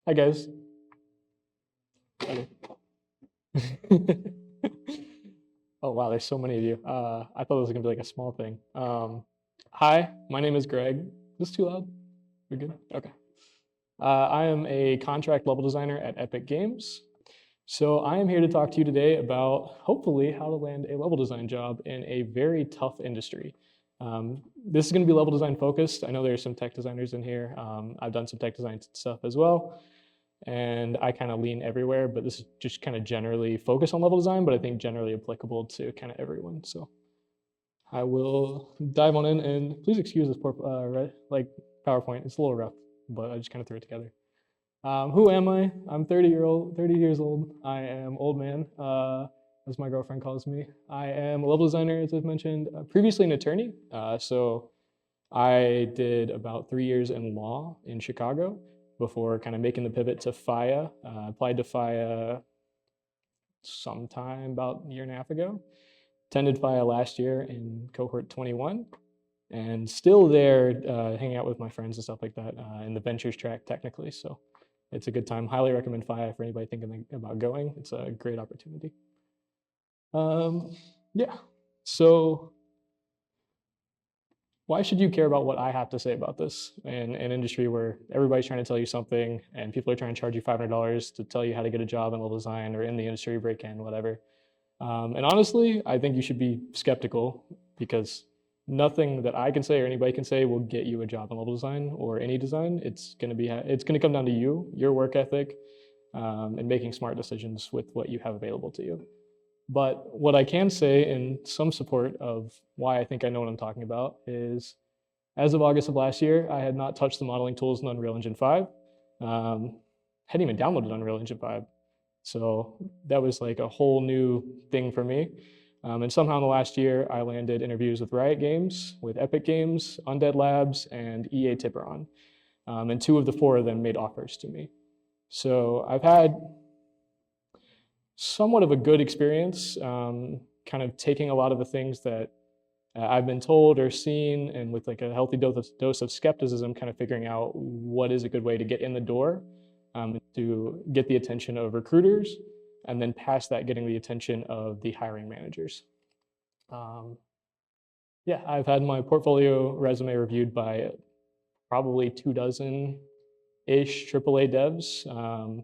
Hi guys. Okay. Oh wow, there's so many of you. I thought it was gonna be like a small thing. Hi, my name is Greg. Is this too loud? We're good? Okay. I am a contract level designer at Epic Games. So I am here to talk to you today about hopefully how to land a level design job in a very tough industry. This is going to be level design focused. I know there's some tech designers in here. I've done some tech design stuff as well, and I kind of lean everywhere, but this is just kind of generally focused on level design, but I think generally applicable to kind of everyone. So I will dive on in, and please excuse this poor like PowerPoint. It's a little rough, but I just kind of threw it together. Who am I? I'm 30 years old. I am old man, as my girlfriend calls me. I am a level designer, as I've mentioned. Previously an attorney, so I did about 3 years in law in Chicago before kind of making the pivot to FIA. Applied to FIA sometime about a year and a half ago. Attended FIA last year in cohort 21, and still there hanging out with my friends and stuff like that in the ventures track technically. So it's a good time. Highly recommend FIA for anybody thinking about going. It's a great opportunity. Yeah, so why should you care about what I have to say about this in an industry where everybody's trying to tell you something and people are trying to charge you $500 to tell you how to get a job in level design or in the industry break in, whatever. And honestly, I think you should be skeptical because nothing that I can say or anybody can say will get you a job in level design or any design. It's going to come down to you, your work ethic, and making smart decisions with what you have available to you. But what I can say in some support of why I think I know what I'm talking about is, as of August of last year, I had not touched the modeling tools in Unreal Engine 5. Hadn't even downloaded Unreal Engine 5. So that was like a whole new thing for me. And somehow in the last year, I landed interviews with Riot Games, with Epic Games, Undead Labs, and EA Tiburon. And 2 of the 4 of them made offers to me. So I've had somewhat of a good experience, kind of taking a lot of the things that I've been told or seen, and with like a healthy dose of skepticism, kind of figuring out what is a good way to get in the door, to get the attention of recruiters, and then past that, getting the attention of the hiring managers. Yeah, I've had my portfolio resume reviewed by probably 24-ish AAA devs,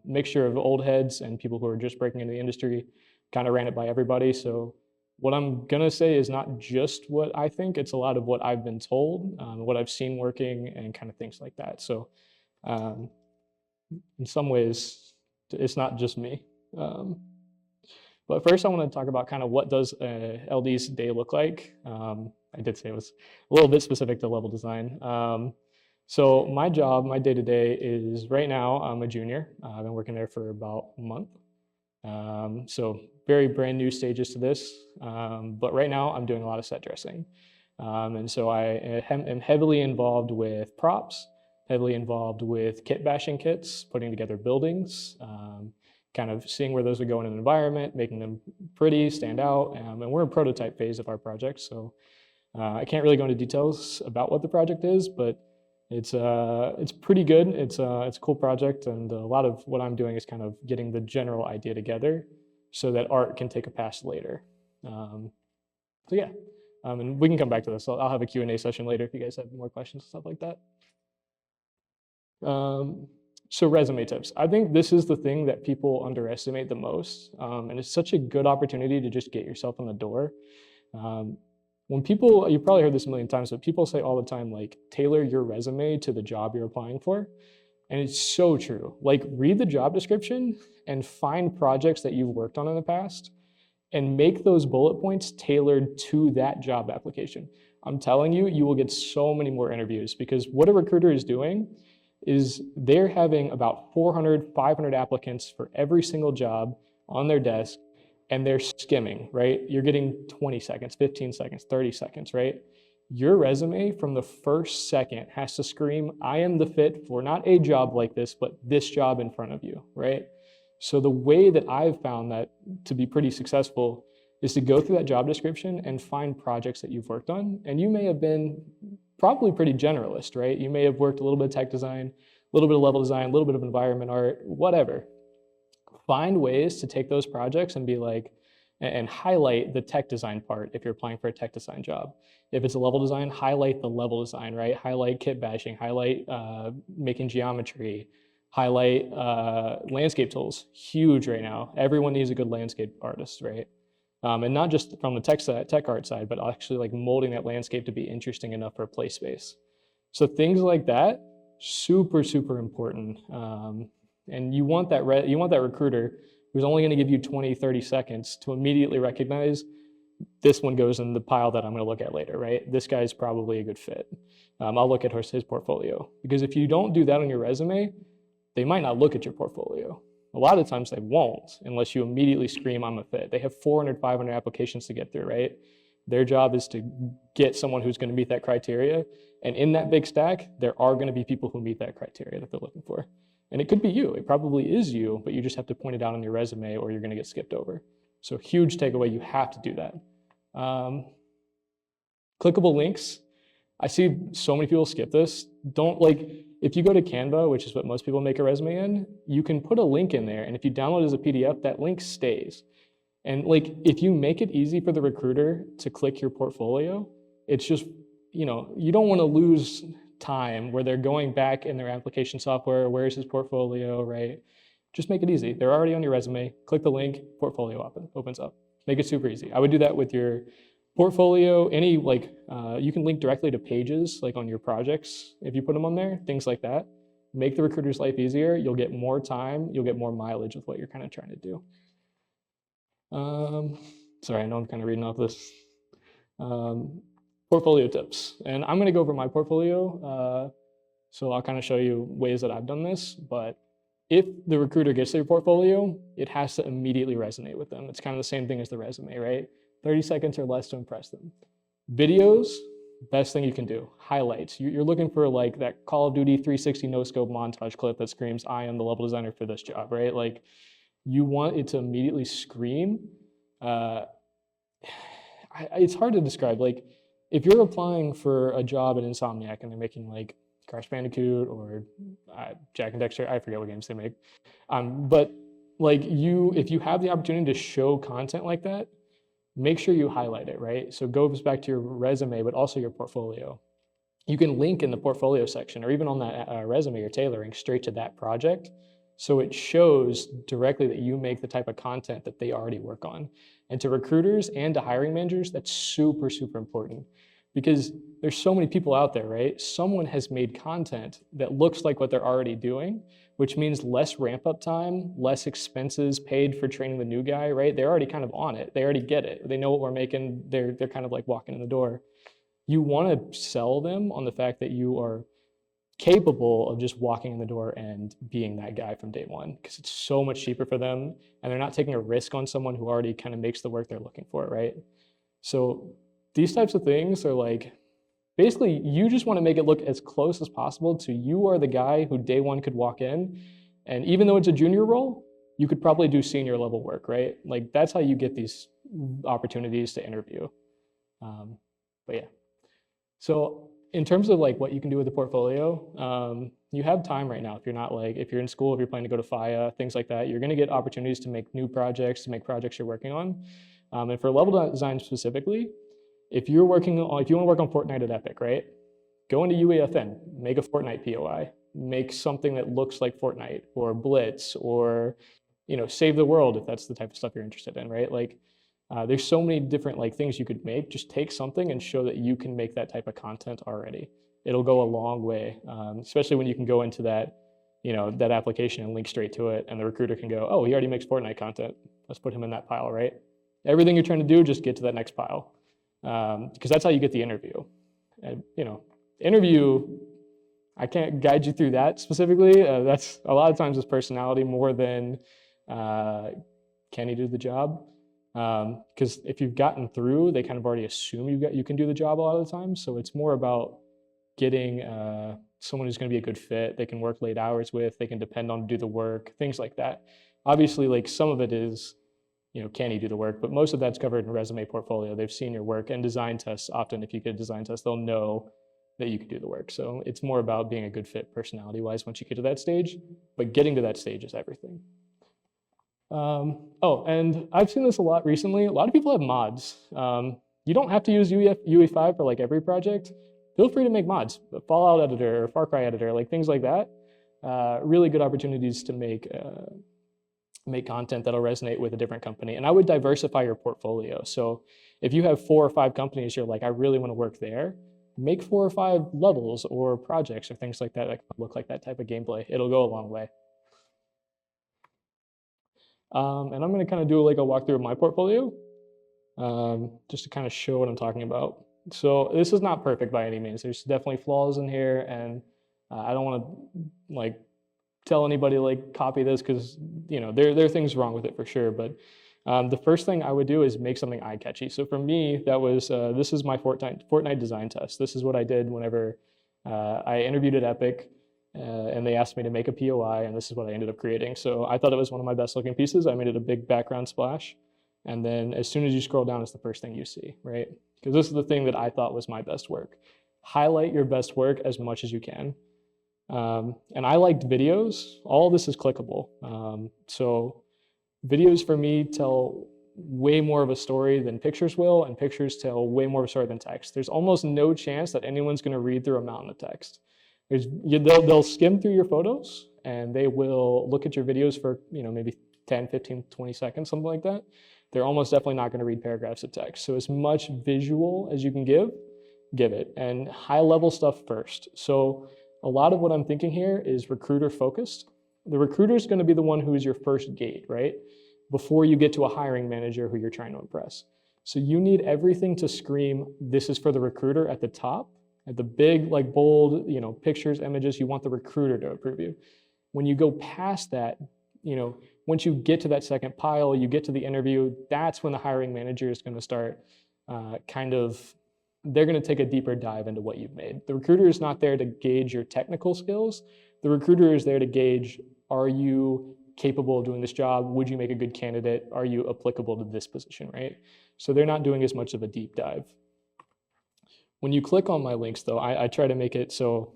mixture of old heads and people who are just breaking into the industry, kind of ran it by everybody. So what I'm gonna say is not just what I think, it's a lot of what I've been told, what I've seen working, and kind of things like that. So in some ways, it's not just me. But first, I want to talk about kind of what does LD's day look like. I did say it was a little bit specific to level design. So my job, my day-to-day is, right now, I'm a junior. I've been working there for about a month. So very brand new stages to this. But right now, I'm doing a lot of set dressing. And so I am heavily involved with props, heavily involved with kit bashing kits, putting together buildings, kind of seeing where those would go in an environment, making them pretty, stand out. And we're in prototype phase of our project, so I can't really go into details about what the project is, but it's pretty good. It's a cool project, and a lot of what I'm doing is kind of getting the general idea together so that art can take a pass later. So yeah, and we can come back to this. I'll have a Q&A session later if you guys have more questions and stuff like that. So resume tips. I think this is the thing that people underestimate the most, and it's such a good opportunity to just get yourself in the door. When people, you've probably heard this a million times, but people say all the time, like, tailor your resume to the job you're applying for. And it's so true. Like, read the job description and find projects that you've worked on in the past and make those bullet points tailored to that job application. I'm telling you, you will get so many more interviews, because what a recruiter is doing is they're having about 400, 500 applicants for every single job on their desk, and they're skimming, right? You're getting 20 seconds, 15 seconds, 30 seconds, right? Your resume from the first second has to scream, I am the fit for not a job like this, but this job in front of you, right? So the way that I've found that to be pretty successful is to go through that job description and find projects that you've worked on. And you may have been probably pretty generalist, right? You may have worked a little bit of tech design, little bit of level design, a little bit of environment art, whatever. Find ways to take those projects and be like, and highlight the tech design part if you're applying for a tech design job. If it's a level design, highlight the level design, right? Highlight kit bashing, highlight making geometry, highlight landscape tools. Huge right now. Everyone needs a good landscape artist, right? And not just from the tech art side, but actually like molding that landscape to be interesting enough for a play space. So things like that, super, super important. And you want that recruiter who's only going to give you 20, 30 seconds to immediately recognize this one goes in the pile that I'm going to look at later, right? This guy's probably a good fit. I'll look at his portfolio. Because if you don't do that on your resume, they might not look at your portfolio. A lot of times they won't unless you immediately scream, I'm a fit. They have 400, 500 applications to get through, right? Their job is to get someone who's going to meet that criteria. And in that big stack, there are going to be people who meet that criteria that they're looking for. And it could be you. It probably is you, but you just have to point it out on your resume or you're going to get skipped over. So huge takeaway, you have to do that. Clickable links. I see so many people skip this. If you go to Canva, which is what most people make a resume in, you can put a link in there. And if you download it as a PDF, that link stays. And if you make it easy for the recruiter to click your portfolio, it's just, you don't want to lose time where they're going back in their application software, where's his portfolio, right? Just make it easy. They're already on your resume. Click the link, portfolio opens up. Make it super easy. I would do that with your portfolio. You can link directly to pages, like on your projects, if you put them on there, things like that. Make the recruiter's life easier. You'll get more time. You'll get more mileage with what you're kind of trying to do. Sorry, I know I'm kind of reading off this. Portfolio tips. And I'm going to go over my portfolio. So I'll kind of show you ways that I've done this. But if the recruiter gets their portfolio, it has to immediately resonate with them. It's kind of the same thing as the resume, right? 30 seconds or less to impress them. Videos, best thing you can do. Highlights. You're looking for like that Call of Duty 360 no-scope montage clip that screams, I am the level designer for this job, right? Like, you want it to immediately scream. It's hard to describe. Like, if you're applying for a job at Insomniac and they're making like Crash Bandicoot or Jak and Daxter, I forget what games they make. But like if you have the opportunity to show content like that, make sure you highlight it, right? So it goes back to your resume, but also your portfolio. You can link in the portfolio section or even on that resume you're tailoring straight to that project. So it shows directly that you make the type of content that they already work on. And to recruiters and to hiring managers, that's super, super important because there's so many people out there, right? Someone has made content that looks like what they're already doing, which means less ramp up time, less expenses paid for training the new guy, right? They're already kind of on it. They already get it. They know what we're making. They're kind of like walking in the door. You want to sell them on the fact that you are capable of just walking in the door and being that guy from day one because it's so much cheaper for them and they're not taking a risk on someone who already kind of makes the work they're looking for, right? So these types of things are like, basically you just want to make it look as close as possible to you are the guy who day one could walk in, and even though it's a junior role, you could probably do senior level work, right? Like that's how you get these opportunities to interview. But yeah, so in terms of like what you can do with the portfolio, you have time right now. If you're in school, if you're planning to go to FIA, things like that, you're going to get opportunities to make new projects, to make projects you're working on. And for level design specifically, if you want to work on Fortnite at Epic, right? Go into UEFN, make a Fortnite POI, make something that looks like Fortnite or Blitz or, Save the World if that's the type of stuff you're interested in, right? Like, there's so many different things you could make. Just take something and show that you can make that type of content already. It'll go a long way, especially when you can go into that, that application and link straight to it, and the recruiter can go, oh, he already makes Fortnite content. Let's put him in that pile, right? Everything you're trying to do, just get to that next pile, because that's how you get the interview. And, interview, I can't guide you through that specifically. That's a lot of times it's personality more than can he do the job. Because if you've gotten through, they kind of already assume you can do the job a lot of the time. So it's more about getting someone who's going to be a good fit. They can work late hours with, they can depend on to do the work, things like that. Obviously, some of it is, can you do the work? But most of that's covered in resume portfolio. They've seen your work and design tests. Often, if you get a design test, they'll know that you can do the work. So it's more about being a good fit personality-wise once you get to that stage, but getting to that stage is everything. Oh, and I've seen this a lot recently. A lot of people have mods. You don't have to use UE5 for like every project. Feel free to make mods, Fallout editor or Far Cry editor, like things like that. Really good opportunities to make content that'll resonate with a different company. And I would diversify your portfolio. So if you have 4 or 5 companies, you're like, I really want to work there, make 4 or 5 levels or projects or things like that look like that type of gameplay. It'll go a long way. And I'm going to kind of do like a walkthrough of my portfolio, just to kind of show what I'm talking about. So this is not perfect by any means. There's definitely flaws in here, and I don't want to like tell anybody like copy this, because there are things wrong with it for sure. But the first thing I would do is make something eye-catchy. So for me, that was this is my Fortnite design test. This is what I did whenever I interviewed at Epic. And they asked me to make a POI, and this is what I ended up creating. So I thought it was one of my best looking pieces. I made it a big background splash. And then as soon as you scroll down, it's the first thing you see, right? Because this is the thing that I thought was my best work. Highlight your best work as much as you can. And I liked videos. All this is clickable. So videos for me tell way more of a story than pictures will, and pictures tell way more of a story than text. There's almost no chance that anyone's going to read through a mountain of text. They'll skim through your photos, and they will look at your videos for maybe 10, 15, 20 seconds, something like that. They're almost definitely not going to read paragraphs of text. So as much visual as you can give it, and high level stuff first. So a lot of what I'm thinking here is recruiter focused. The recruiter is going to be the one who is your first gate, right? Before you get to a hiring manager who you're trying to impress. So you need everything to scream, this is for the recruiter at the top. At the big, like bold, pictures, images, you want the recruiter to approve you. When you go past that, once you get to that second pile, you get to the interview, that's when the hiring manager is going to start they're going to take a deeper dive into what you've made. The recruiter is not there to gauge your technical skills. The recruiter is there to gauge, are you capable of doing this job? Would you make a good candidate? Are you applicable to this position, right? So they're not doing as much of a deep dive. When you click on my links, though, I try to make it so,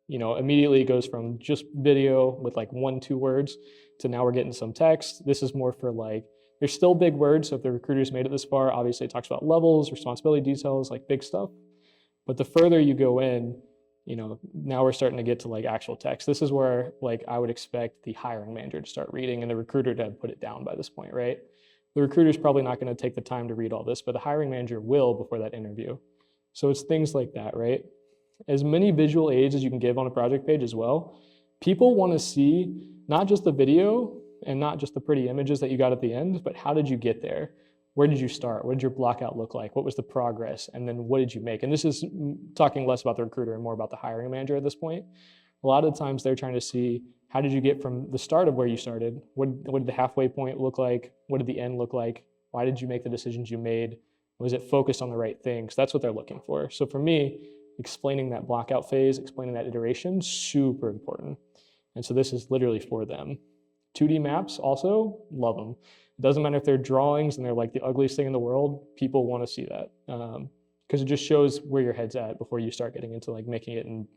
immediately it goes from just video with like 1-2 words to now we're getting some text. This is more for like, there's still big words. So if the recruiter's made it this far, obviously it talks about levels, responsibility details, like big stuff. But the further you go in, now we're starting to get to like actual text. This is where like I would expect the hiring manager to start reading and the recruiter to put it down by this point, right? The recruiter's probably not going to take the time to read all this, but the hiring manager will before that interview. So it's things like that, right? As many visual aids as you can give on a project page as well. People want to see not just the video and not just the pretty images that you got at the end, but how did you get there? Where did you start? What did your blockout look like? What was the progress? And then what did you make? And this is talking less about the recruiter and more about the hiring manager at this point. A lot of the times they're trying to see, how did you get from the start of where you started? What did the halfway point look like? What did the end look like? Why did you make the decisions you made? Was it focused on the right things? That's what they're looking for. So for me, explaining that blockout phase, explaining that iteration, super important. And so this is literally for them. 2D maps also, love them. It doesn't matter if they're drawings and they're like the ugliest thing in the world, people want to see that. Because it just shows where your head's at before you start getting into like making it. And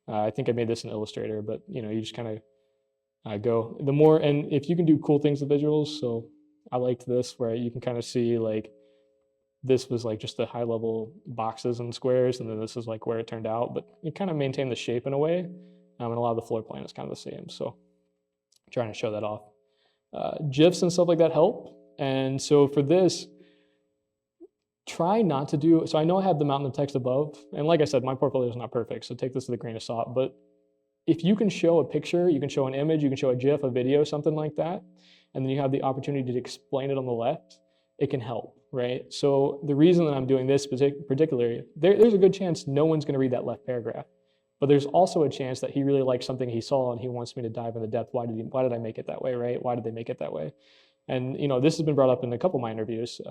I think I made this in Illustrator, but you just kind of go. The more, and if you can do cool things with visuals, so I liked this where you can kind of see like, this was like just the high level boxes and squares, and then this is like where it turned out, but you kind of maintain the shape in a way, and a lot of the floor plan is kind of the same, so I'm trying to show that off. GIFs and stuff like that help, and so for this, try not to do, so I know I have the mountain of text above, and like I said, my portfolio is not perfect, so take this with a grain of salt, but if you can show a picture, you can show an image, you can show a GIF, a video, something like that, and then you have the opportunity to explain it on the left, it can help, right? So the reason that I'm doing this particularly, there's a good chance no one's gonna read that left paragraph, but there's also a chance that he really likes something he saw and he wants me to dive into depth. Why did I make it that way, right? Why did they make it that way? And this has been brought up in a couple of my interviews,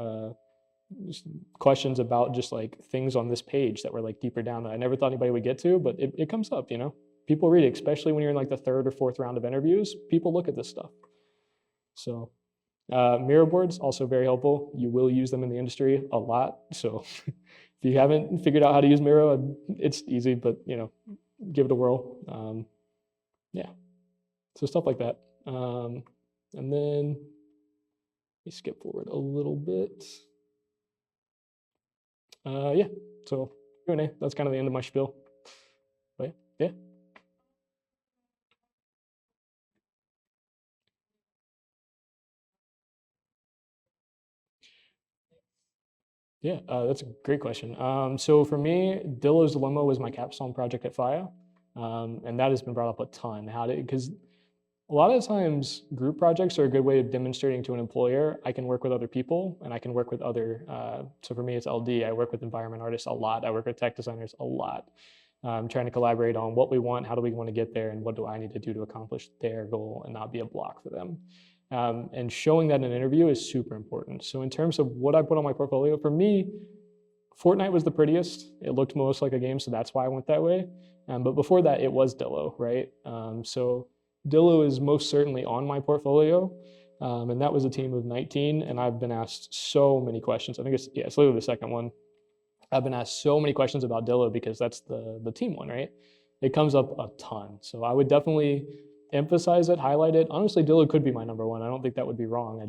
questions about just like things on this page that were like deeper down that I never thought anybody would get to, but it comes up, People read it, especially when you're in like the 3rd or 4th round of interviews, people look at this stuff. So. Mirror boards, also very helpful. You will use them in the industry a lot, so if you haven't figured out how to use Miro, it's easy, but give it a whirl. Yeah, so stuff like that. And then let me skip forward a little bit. Yeah, so Q&A, that's kind of the end of my spiel. But yeah. Yeah, that's a great question. So for me, Dillo's Dilemma was my capstone project at FIA, and that has been brought up a ton. Because a lot of times group projects are a good way of demonstrating to an employer, I can work with other people and I can work with other, so for me it's LD, I work with environment artists a lot, I work with tech designers a lot. Trying to collaborate on what we want, how do we want to get there, and what do I need to do to accomplish their goal and not be a block for them. And showing that in an interview is super important. So in terms of what I put on my portfolio, for me, Fortnite was the prettiest. It looked most like a game, so that's why I went that way. But before that, it was Dillo, right? So Dillo is most certainly on my portfolio. And that was a team of 19, and I've been asked so many questions. I think it's literally the second one. I've been asked so many questions about Dillo because that's the team one, right? It comes up a ton. So I would definitely emphasize it, highlight it. Honestly, Dillo could be my number one. I don't think that would be wrong.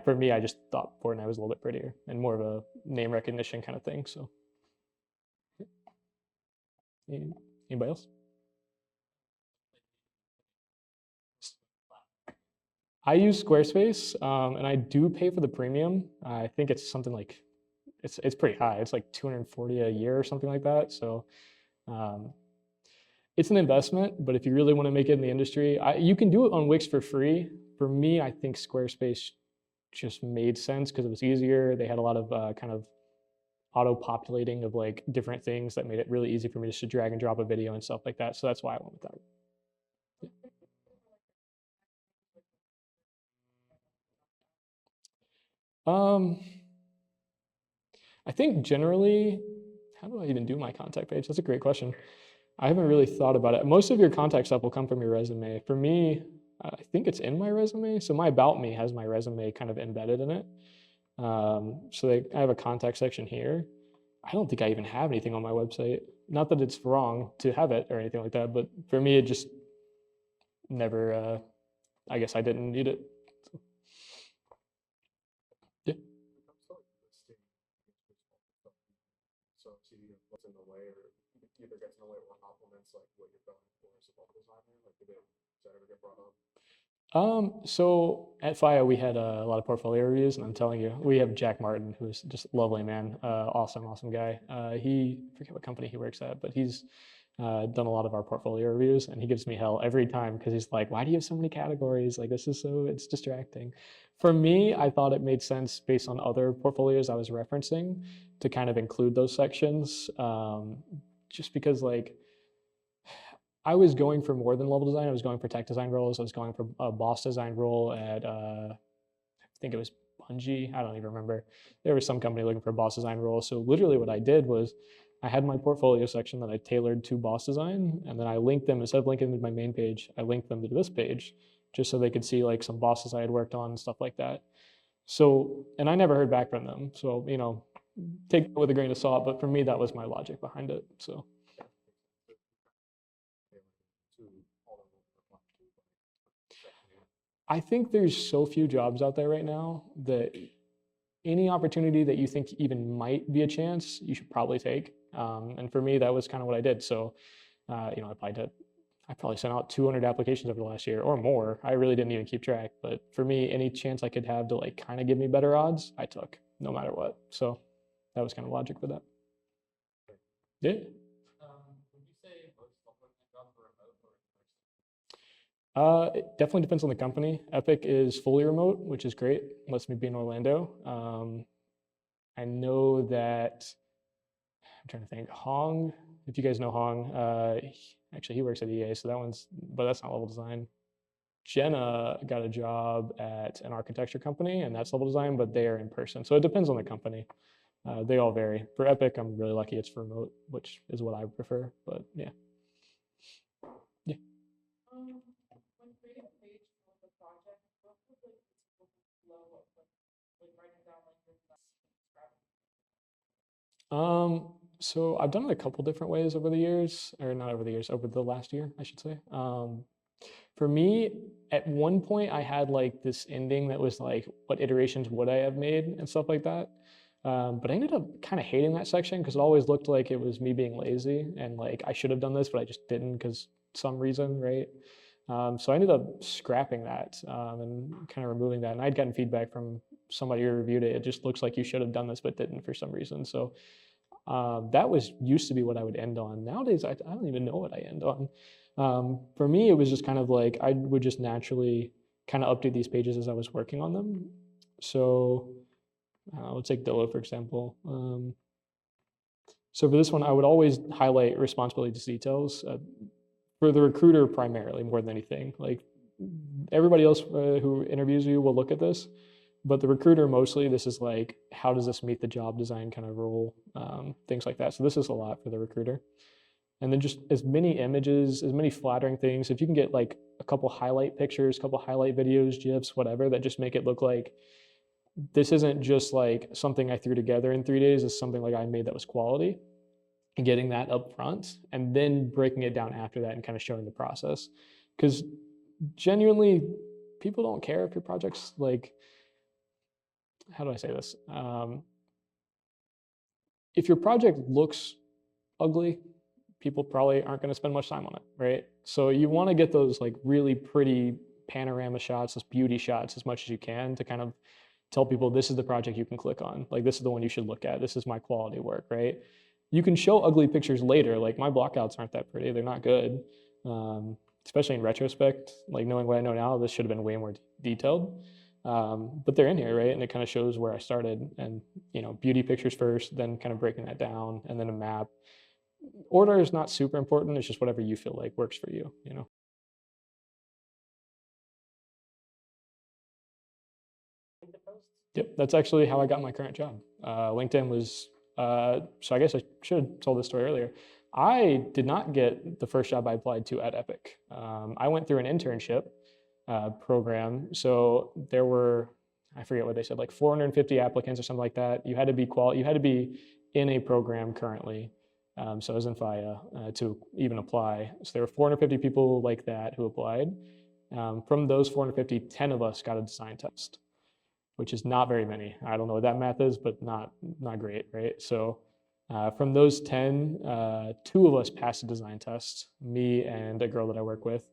For me, I just thought Fortnite was a little bit prettier and more of a name recognition kind of thing. So, anybody else? I use Squarespace, and I do pay for the premium. I think it's something like it's pretty high. It's like 240 a year or something like that. So, um, it's an investment, but if you really want to make it in the industry, you can do it on Wix for free. For me, I think Squarespace just made sense because it was easier. They had a lot of kind of auto-populating of like different things that made it really easy for me just to drag and drop a video and stuff like that. So that's why I went with that. Um, I think generally, how do I even do my contact page? That's a great question. I haven't really thought about it. Most of your contact stuff will come from your resume. For me, I think it's in my resume. So my About Me has my resume kind of embedded in it. I have a contact section here. I don't think I even have anything on my website. Not that it's wrong to have it or anything like that, but for me, it just never, I guess I didn't need it. So, yeah. So see what's in the way, or either gets in the way or complements like what you're going for as a level designer. Like, does that ever get brought up? So at FIA, we had a lot of portfolio reviews, and I'm telling you, we have Jack Martin, who's just a lovely man, awesome guy. I forget what company he works at, but he's done a lot of our portfolio reviews, and he gives me hell every time because he's like, "Why do you have so many categories? Like, it's distracting." For me, I thought it made sense based on other portfolios I was referencing to kind of include those sections, just because like I was going for more than level design. I was going for tech design roles. I was going for a boss design role at, I think it was Bungie. I don't even remember. There was some company looking for a boss design role. So literally what I did was I had my portfolio section that I tailored to boss design. And then I linked them, instead of linking them to my main page, I linked them to this page just so they could see like some bosses I had worked on and stuff like that. So, and I never heard back from them. So, take it with a grain of salt. But for me, that was my logic behind it. So. I think there's so few jobs out there right now that any opportunity that you think even might be a chance, you should probably take. And for me, that was kind of what I did. So, I probably sent out 200 applications over the last year or more. I really didn't even keep track. But for me, any chance I could have to like kind of give me better odds, I took no matter what. So that was kind of logic for that. Yeah. It definitely depends on the company. Epic is fully remote, which is great. Lets me be in Orlando. I know that I'm trying to think. Hong, if you guys know Hong, actually he works at EA, so but that's not level design. Jenna got a job at an architecture company, and that's level design, but they are in person. So it depends on the company. They all vary. For Epic, I'm really lucky it's remote, which is what I prefer. But yeah. Yeah. So I've done it a couple different ways over the years, or not over the years, over the last year, I should say. For me, at one point, I had like this ending that was like, what iterations would I have made and stuff like that. But I ended up kind of hating that section because it always looked like it was me being lazy and like I should have done this, but I just didn't because some reason, right? So I ended up scrapping that and kind of removing that. And I'd gotten feedback from somebody who reviewed it. It just looks like you should have done this, but didn't for some reason. So that was used to be what I would end on. Nowadays, I don't even know what I end on. For me, it was just kind of like I would just naturally kind of update these pages as I was working on them. So let's take Dilla, for example. So for this one, I would always highlight responsibility to details for the recruiter primarily more than anything. Like everybody else who interviews you will look at this, but the recruiter mostly, this is like, how does this meet the job design kind of role, things like that. So this is a lot for the recruiter. And then just as many images, as many flattering things. If you can get like a couple highlight pictures, a couple highlight videos, GIFs, whatever, that just make it look like this isn't just like something I threw together in 3 days. It's something like I made that was quality, and getting that up front and then breaking it down after that and kind of showing the process. Because genuinely, people don't care if your project's like, how do I say this? If your project looks ugly, people probably aren't going to spend much time on it, right? So you want to get those like really pretty panorama shots, those beauty shots as much as you can to kind of tell people this is the project you can click on. Like this is the one you should look at. This is my quality work, right? You can show ugly pictures later. Like my blockouts aren't that pretty. They're not good. Especially in retrospect, like knowing what I know now, this should have been way more detailed. But they're in here, right? And it kind of shows where I started and, beauty pictures first, then kind of breaking that down and then a map. Order is not super important. It's just whatever you feel like works for you. Yep, that's actually how I got my current job. LinkedIn was, so I guess I should have told this story earlier. I did not get the first job I applied to at Epic. I went through an internship program. So there were, I forget what they said, like 450 applicants or something like that. You had to be you had to be in a program currently. So I was in FIA to even apply. So there were 450 people like that who applied. From those 450, 10 of us got a design test, which is not very many. I don't know what that math is, but not great, right? So from those 10, two of us passed a design test, me and a girl that I work with.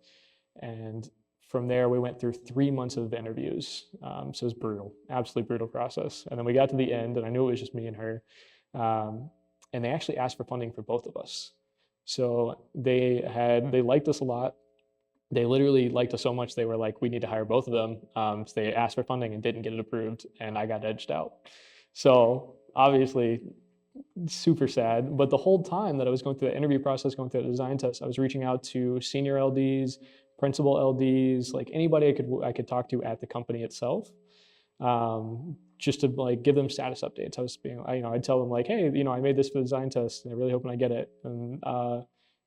And from there, we went through 3 months of interviews. So it was brutal, absolutely brutal process. And then we got to the end, and I knew it was just me and her. And they actually asked for funding for both of us. So they liked us a lot. They literally liked us so much, they were like, we need to hire both of them. So they asked for funding and didn't get it approved, and I got edged out. So obviously, super sad. But the whole time that I was going through the interview process, going through the design test, I was reaching out to senior LDs, principal LDs, like anybody I could talk to at the company itself, just to like give them status updates. I was being, I'd tell them like, hey, I made this for the design test, and I'm really hoping I get it. And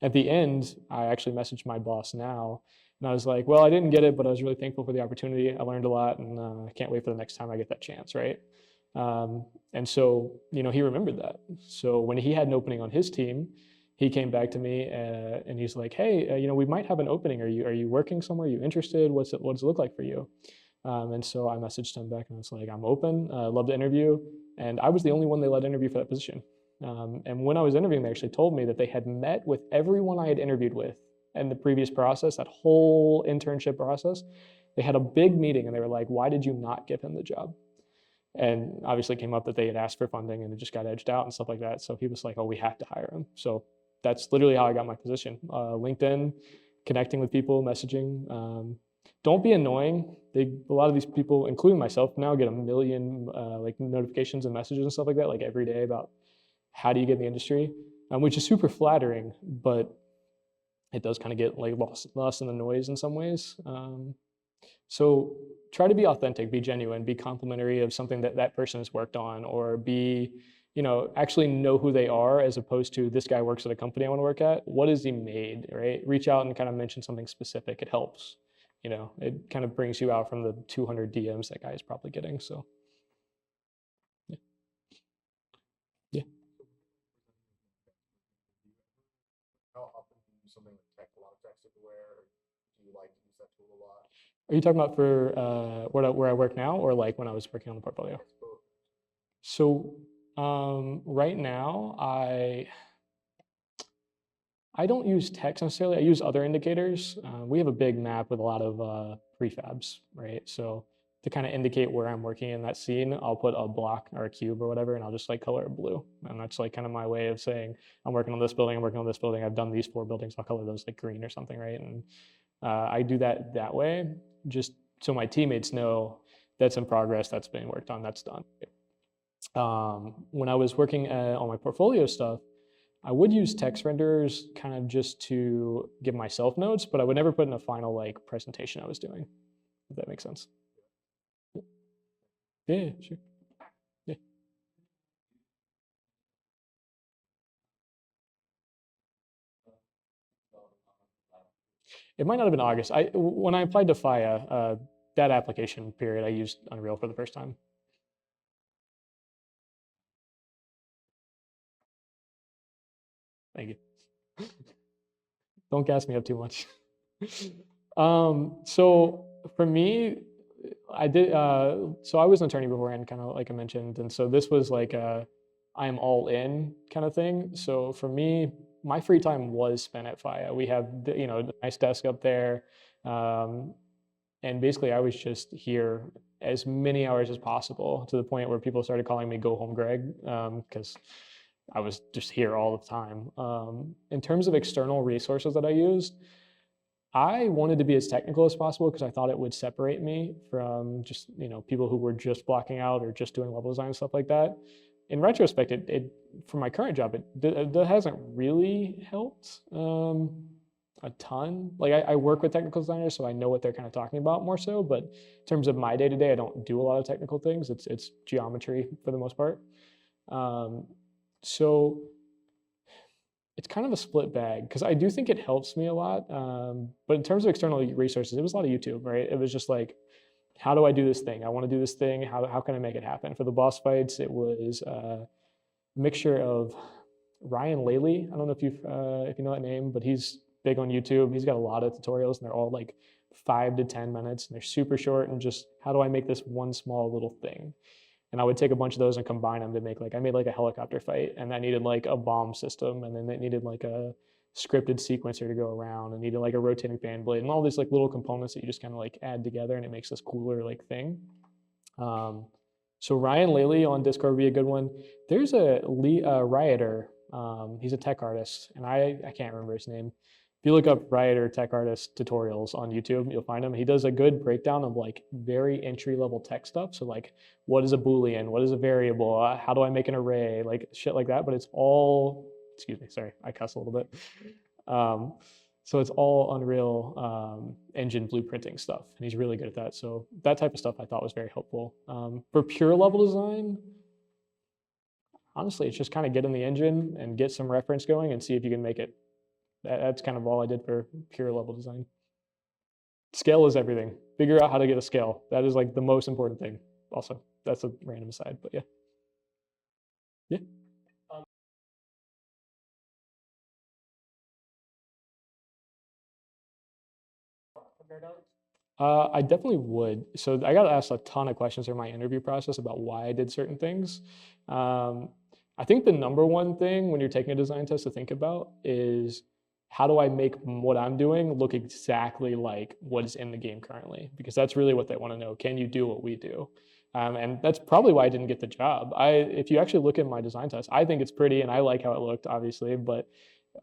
at the end, I actually messaged my boss now, and I was like, well, I didn't get it, but I was really thankful for the opportunity. I learned a lot, and I can't wait for the next time I get that chance, right? And so, he remembered that. So when he had an opening on his team, he came back to me and he's like, hey, we might have an opening. Are you working somewhere? Are you interested? What does it look like for you? And so I messaged him back and I was like, I'm open, love to interview. And I was the only one they let interview for that position. And when I was interviewing, they actually told me that they had met with everyone I had interviewed with in the previous process, that whole internship process. They had a big meeting and they were like, why did you not give him the job? And obviously it came up that they had asked for funding and it just got edged out and stuff like that. So he was like, oh, we have to hire him. So that's literally how I got my position. LinkedIn, connecting with people, messaging. Don't be annoying. A lot of these people, including myself, now get a million like notifications and messages and stuff like that, like every day about how do you get in the industry, which is super flattering, but it does kind of get like lost in the noise in some ways. So try to be authentic, be genuine, be complimentary of something that that person has worked on, or actually know who they are, as opposed to this guy works at a company I want to work at. What has he made, right? Reach out and kind of mention something specific. It helps. It kind of brings you out from the 200 DMs that guy is probably getting. So yeah. Yeah. tool a lot. Are you talking about for where I work now, or like when I was working on the portfolio? It's both. So right now, I don't use text necessarily. I use other indicators. We have a big map with a lot of prefabs, right? So to kind of indicate where I'm working in that scene, I'll put a block or a cube or whatever, and I'll just like color it blue. And that's like kind of my way of saying, I'm working on this building, I'm working on this building, I've done these 4 buildings, I'll color those like green or something, right? And I do that way, just so my teammates know that's in progress, that's being worked on, that's done. When I was working on my portfolio stuff, I would use text renderers kind of just to give myself notes, but I would never put in a final like presentation I was doing, if that makes sense. Yeah, sure. Yeah. It might not have been August. When I applied to FIA, that application period, I used Unreal for the first time. Thank you. Don't gas me up too much. So for me, I did. So I was an attorney beforehand, kind of like I mentioned, and so this was like a I'm all in kind of thing. So for me, my free time was spent at FIA. We have a nice desk up there, um, and basically I was just here as many hours as possible to the point where people started calling me "Go Home Greg" because I was just here all the time. In terms of external resources that I used, I wanted to be as technical as possible because I thought it would separate me from just people who were just blocking out or just doing level design and stuff like that. In retrospect, it for my current job, that hasn't really helped a ton. Like I work with technical designers, so I know what they're kind of talking about more so. But in terms of my day to day, I don't do a lot of technical things. It's geometry for the most part. Um, so it's kind of a split bag because I do think it helps me a lot. But in terms of external resources, it was a lot of YouTube, right? It was just like, how do I do this thing? I want to do this thing. How can I make it happen? For the boss fights, it was a mixture of Ryan Laley. I don't know if you know that name, but he's big on YouTube. He's got a lot of tutorials, and they're all like 5 to 10 minutes, and they're super short. And just how do I make this one small little thing? And I would take a bunch of those and combine them to make like I made like a helicopter fight, and that needed like a bomb system, and then it needed like a scripted sequencer to go around, and needed like a rotating fan blade, and all these like little components that you just kind of like add together, and it makes this cooler like thing. Um, so Ryan Laley on Discord would be a good one. There's a Rioter. He's a tech artist, and I can't remember his name. If you look up Rioter tech artist tutorials on YouTube, you'll find him. He does a good breakdown of like very entry level tech stuff. So like, what is a Boolean? What is a variable? How do I make an array? Like shit like that. But it's all, excuse me, sorry, I cuss a little bit. So it's all Unreal Engine blueprinting stuff, and he's really good at that. So that type of stuff I thought was very helpful. For pure level design, honestly, it's just kind of get in the engine and get some reference going and see if you can make it. That's kind of all I did for pure level design. Scale is everything. Figure out how to get a scale. That is like the most important thing. Also, that's a random aside, but yeah. Yeah. I definitely would. So I got asked a ton of questions in my interview process about why I did certain things. I think the number one thing when you're taking a design test to think about is how do I make what I'm doing look exactly like what is in the game currently? Because that's really what they want to know. Can you do what we do? And that's probably why I didn't get the job. If you actually look at my design test, I think it's pretty and I like how it looked, obviously, but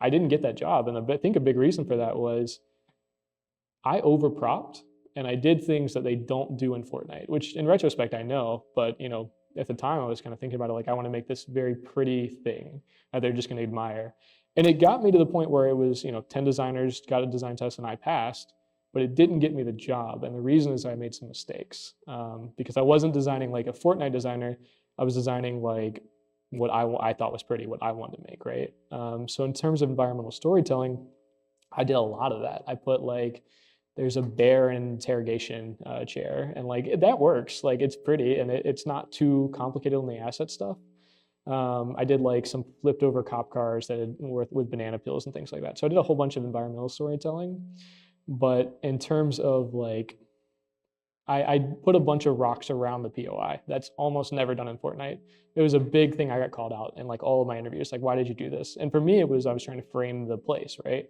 I didn't get that job. And I think a big reason for that was I overpropped and I did things that they don't do in Fortnite, which in retrospect I know, but at the time I was kind of thinking about it like I want to make this very pretty thing that they're just going to admire. And it got me to the point where it was, 10 designers got a design test and I passed, but it didn't get me the job. And the reason is I made some mistakes because I wasn't designing like a Fortnite designer. I was designing like what I thought was pretty, what I wanted to make, right? So in terms of environmental storytelling, I did a lot of that. I put like there's a bear in an interrogation chair, and like that works. Like it's pretty, and it's not too complicated on the asset stuff. I did like some flipped over cop cars that were with banana peels and things like that. So I did a whole bunch of environmental storytelling. But in terms of like, I put a bunch of rocks around the POI. That's almost never done in Fortnite. It was a big thing I got called out in like all of my interviews. Like, why did you do this? And for me, it was I was trying to frame the place, right?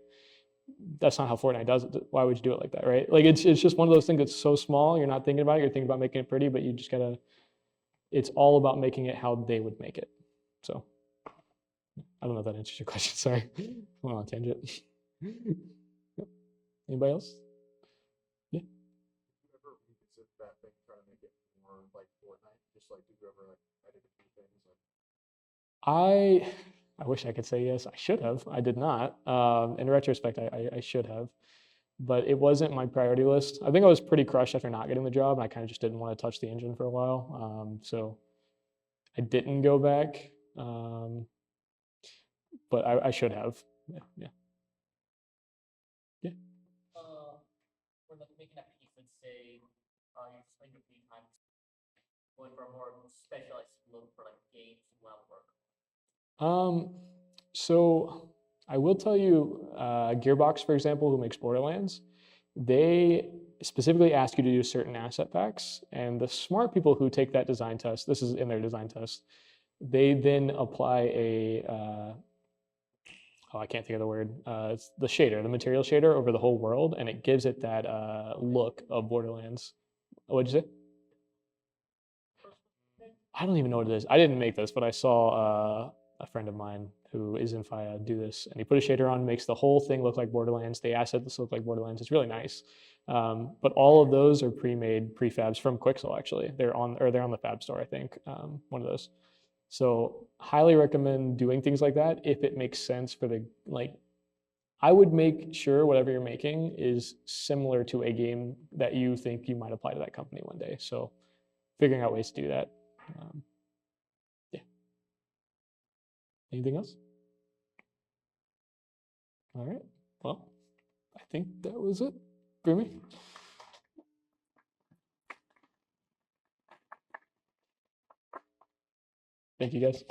That's not how Fortnite does it. Why would you do it like that, right? Like it's just one of those things that's so small. You're not thinking about it. You're thinking about making it pretty, but you just gotta. It's all about making it how they would make it. So I don't know if that answers your question. Sorry, went on a tangent. Anybody else? Yeah. Did you ever revisit that thing, try to make it more like Fortnite? Just like, did you ever like edit a few things? Like, I wish I could say yes. I should have. I did not. In retrospect, I should have, but it wasn't my priority list. I think I was pretty crushed after not getting the job, and I kind of just didn't want to touch the engine for a while. So I didn't go back, but I should have. Yeah, yeah, yeah. For like making a piece, let's say you're spending your free time going for a more specialized look for like games you want to work. So I will tell you, Gearbox, for example, who makes Borderlands, they specifically ask you to do certain asset packs, and the smart people who take that design test, this is in their design test, they then apply a, oh, I can't think of the word, it's the shader, the material shader over the whole world, and it gives it that look of Borderlands. What'd you say? I don't even know what it is. I didn't make this, but I saw a friend of mine who is in FIA do this, and he put a shader on, makes the whole thing look like Borderlands. The assets look like Borderlands. It's really nice. But all of those are pre-made prefabs from Quixel. Actually, they're on the Fab Store, I think, one of those. So highly recommend doing things like that if it makes sense for the like. I would make sure whatever you're making is similar to a game that you think you might apply to that company one day. So figuring out ways to do that. Yeah. Anything else? All right. Well, I think that was it for me. Thank you, guys.